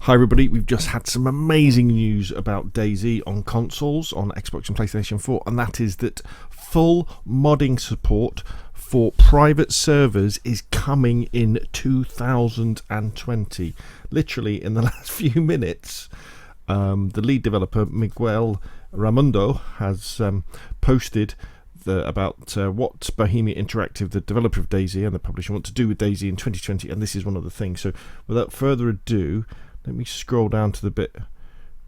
Hi everybody, we've just had some amazing news about DAYZ on consoles, on Xbox and PlayStation 4, and that is that full modding support for private servers is coming in 2020. Literally in the last few minutes, the lead developer Miguel Ramundo has posted about what Bohemia Interactive, the developer of DAYZ and the publisher, want to do with DAYZ in 2020, and this is one of the things. So without further ado, let me scroll down to the bit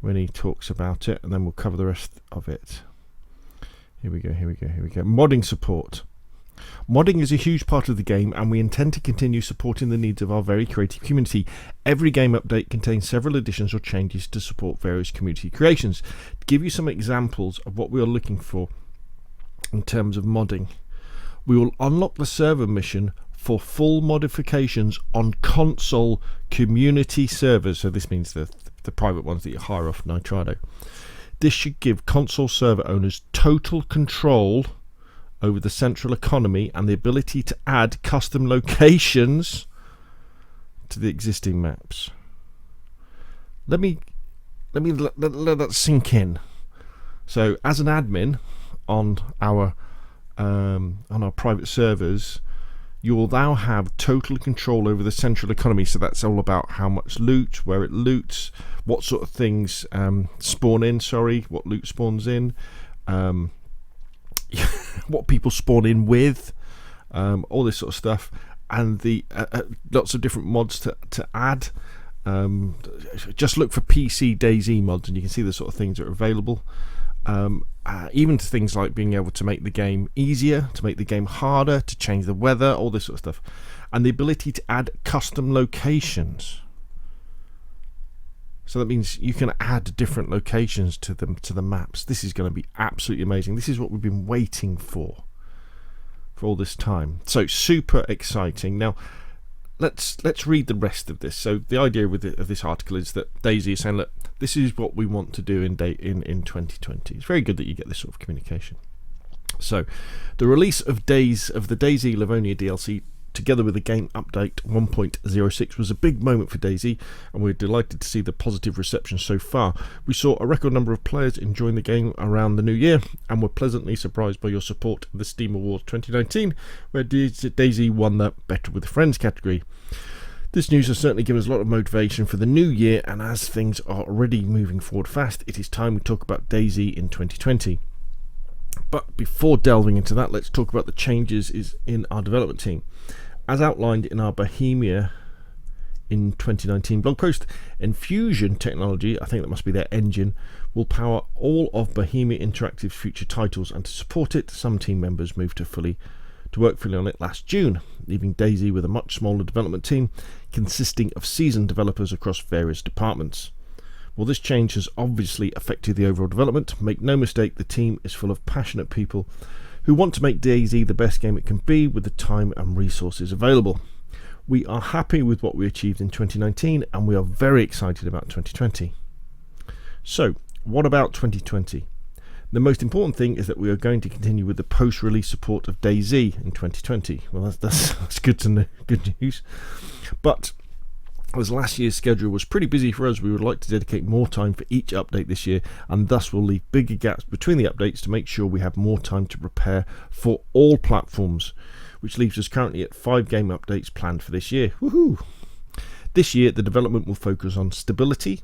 when he talks about it, and then we'll cover the rest of it. Here we go. Modding support. Modding is a huge part of the game, and we intend to continue supporting the needs of our very creative community. Every game update contains several additions or changes to support various community creations. To give you some examples of what we are looking for in terms of modding, we will unlock the server mission for full modifications on console community servers. So this means the private ones that you hire off Nitrado. This should give console server owners total control over the central economy and the ability to add custom locations to the existing maps. Let that sink in. So as an admin on our private servers, you will now have total control over the central economy. So that's all about how much loot, where it loots, what sort of things spawn in, what loot spawns in, what people spawn in with, all this sort of stuff, and the lots of different mods to add. Just look for PC DAYZ mods and you can see the sort of things that are available. Even to things like being able to make the game easier, to make the game harder, to change the weather, all this sort of stuff, and the ability to add custom locations. So that means you can add different locations to the maps. This is going to be absolutely amazing. This is what we've been waiting for all this time. So super exciting. Now let's read the rest of this. So the idea of this article is that DAYZ is saying, look, this is what we want to do in 2020. It's very good that you get this sort of communication. So the release of the DAYZ Livonia DLC together with the game update 1.06 was a big moment for DAYZ, and we're delighted to see the positive reception so far. We saw a record number of players enjoying the game around the new year, and were pleasantly surprised by your support of the Steam Awards 2019, where DAYZ won the Better with Friends category. This news has certainly given us a lot of motivation for the new year, and as things are already moving forward fast, it is time we talk about DAYZ in 2020. But before delving into that, let's talk about the changes in our development team. As outlined in our Bohemia in 2019 blog post, Infusion Technology, I think that must be their engine, will power all of Bohemia Interactive's future titles, and to support it, some team members moved to work fully on it last June, leaving DAYZ with a much smaller development team consisting of seasoned developers across various departments. Well, this change has obviously affected the overall development. Make no mistake, the team is full of passionate people who want to make DAYZ the best game it can be with the time and resources available. We are happy with what we achieved in 2019, and we are very excited about 2020. So, what about 2020? The most important thing is that we are going to continue with the post-release support of DAYZ in 2020. Well, that's good to know, good news. But as last year's schedule was pretty busy for us, we would like to dedicate more time for each update this year, and thus will leave bigger gaps between the updates to make sure we have more time to prepare for all platforms, which leaves us currently at 5 game updates planned for this year. Woohoo! This year the development will focus on stability,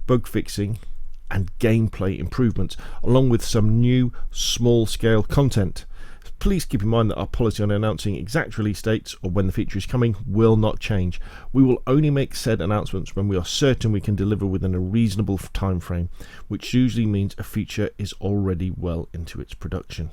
bug fixing and gameplay improvements, along with some new small-scale content. Please keep in mind that our policy on announcing exact release dates or when the feature is coming will not change. We will only make said announcements when we are certain we can deliver within a reasonable time frame, which usually means a feature is already well into its production.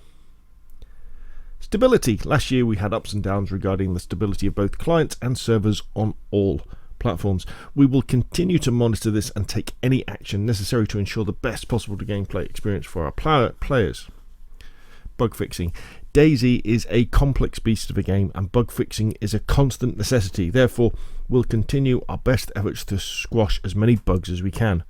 Stability. Last year we had ups and downs regarding the stability of both clients and servers on all platforms. We will continue to monitor this and take any action necessary to ensure the best possible gameplay experience for our players. Bug fixing. DAYZ is a complex beast of a game, and bug fixing is a constant necessity. Therefore, we'll continue our best efforts to squash as many bugs as we can.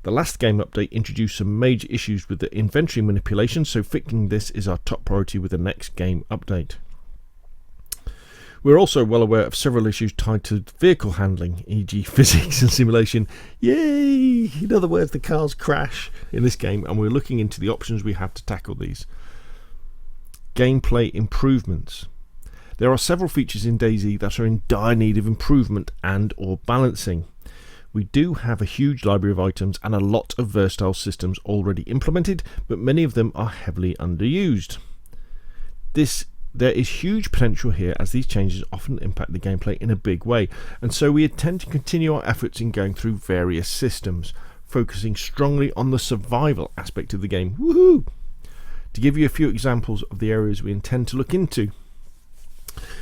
The last game update introduced some major issues with the inventory manipulation, so fixing this is our top priority with the next game update. We're also well aware of several issues tied to vehicle handling, e.g. physics and simulation. Yay! In other words, the cars crash in this game, and we're looking into the options we have to tackle these. Gameplay improvements. There are several features in DayZ that are in dire need of improvement and or balancing. We do have a huge library of items and a lot of versatile systems already implemented, but many of them are heavily underused. There is huge potential here, as these changes often impact the gameplay in a big way, and so we intend to continue our efforts in going through various systems, focusing strongly on the survival aspect of the game. Woohoo! To give you a few examples of the areas we intend to look into.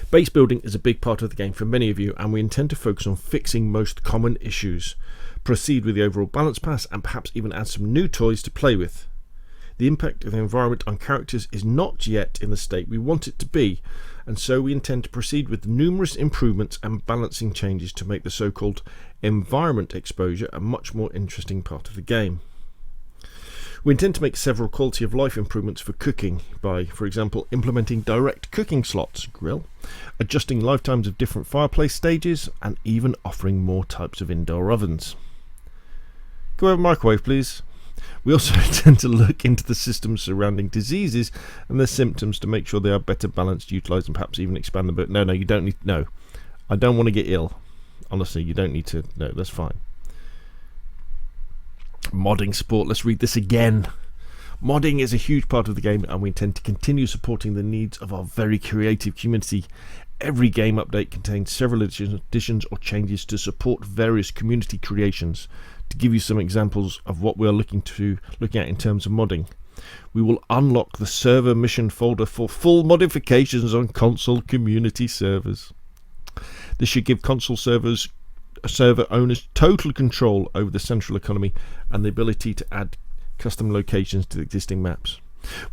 Base building is a big part of the game for many of you, and we intend to focus on fixing most common issues, proceed with the overall balance pass, and perhaps even add some new toys to play with. The impact of the environment on characters is not yet in the state we want it to be, and so we intend to proceed with numerous improvements and balancing changes to make the so-called environment exposure a much more interesting part of the game. We intend to make several quality of life improvements for cooking by, for example, implementing direct cooking slots, grill, adjusting lifetimes of different fireplace stages, and even offering more types of indoor ovens. Go over microwave, please. We also intend to look into the systems surrounding diseases and their symptoms to make sure they are better balanced, utilised, and perhaps even expand them. But no, you don't need. No, I don't want to get ill. Honestly, you don't need to. No, that's fine. Modding support. Let's read this again. Modding is a huge part of the game, and we intend to continue supporting the needs of our very creative community. Every game update contains several additions or changes to support various community creations. To give you some examples of what we are looking at in terms of modding, we will unlock the server mission folder for full modifications on console community servers. This should give console server owners total control over the central economy and the ability to add custom locations to the existing maps.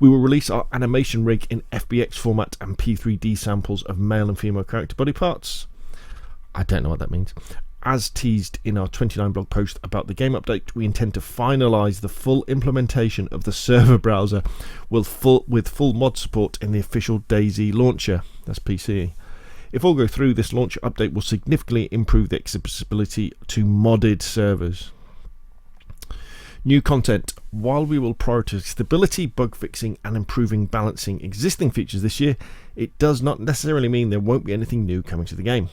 We will release our animation rig in FBX format and P3D samples of male and female character body parts. I don't know what that means. As teased in our 29 blog post about the game update, we intend to finalise the full implementation of the server browser with full mod support in the official DAYZ launcher. That's PC. If all go through, this launcher update will significantly improve the accessibility to modded servers. New content. While we will prioritise stability, bug fixing and improving balancing existing features this year, it does not necessarily mean there won't be anything new coming to the game.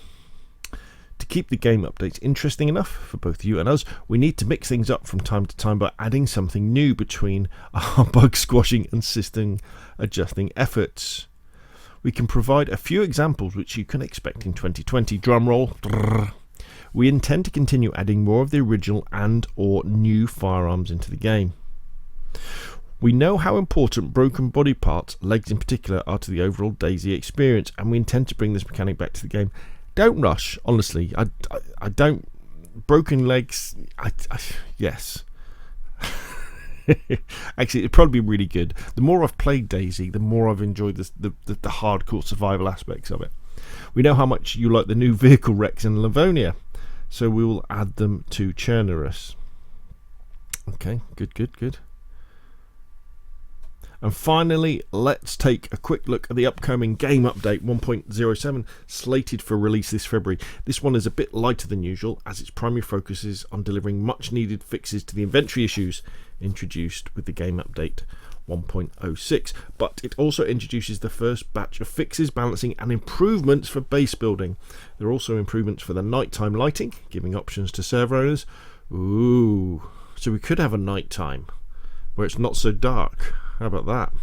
To keep the game updates interesting enough for both you and us, we need to mix things up from time to time by adding something new between our bug squashing and system adjusting efforts. We can provide a few examples which you can expect in 2020. Drumroll. We intend to continue adding more of the original and or new firearms into the game. We know how important broken body parts, legs in particular, are to the overall DayZ experience, and we intend to bring this mechanic back to the game. Don't rush, honestly. I don't. Broken legs. Yes. Actually, it'd probably be really good. The more I've played DayZ, the more I've enjoyed the hardcore survival aspects of it. We know how much you like the new vehicle wrecks in Livonia, so we will add them to Chernerus. Okay, good. And finally, let's take a quick look at the upcoming game update 1.07, slated for release this February. This one is a bit lighter than usual, as its primary focus is on delivering much needed fixes to the inventory issues introduced with the game update 1.06, but it also introduces the first batch of fixes, balancing and improvements for base building. There are also improvements for the nighttime lighting, giving options to server owners. Ooh, so we could have a nighttime where it's not so dark. How about that?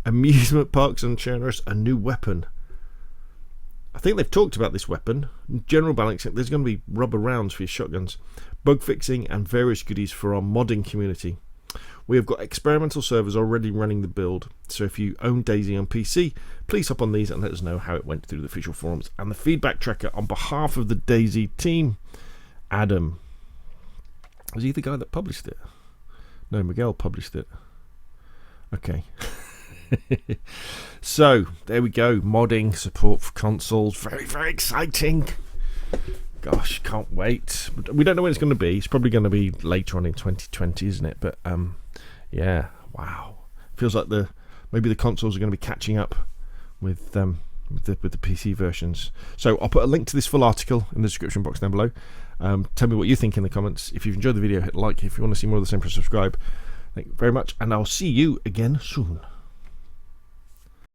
Amusement parks and Chernerus, a new weapon. I think they've talked about this weapon. General balancing, there's going to be rubber rounds for your shotguns. Bug fixing and various goodies for our modding community. We have got experimental servers already running the build, so if you own DayZ on PC, please hop on these and let us know how it went through the official forums. And the feedback tracker on behalf of the DayZ team, Adam. Was he the guy that published it? No, Miguel published it. Okay. So there we go. Modding support for consoles. Very, very exciting. Gosh, can't wait. We don't know when it's going to be. It's probably going to be later on in 2020, isn't it? But yeah, wow. Feels like maybe the consoles are going to be catching up with with the PC versions. So I'll put a link to this full article in the description box down below. Tell me what you think in the comments. If you've enjoyed the video, hit like. If you want to see more of the same, press subscribe. Thank you very much, and I'll see you again soon.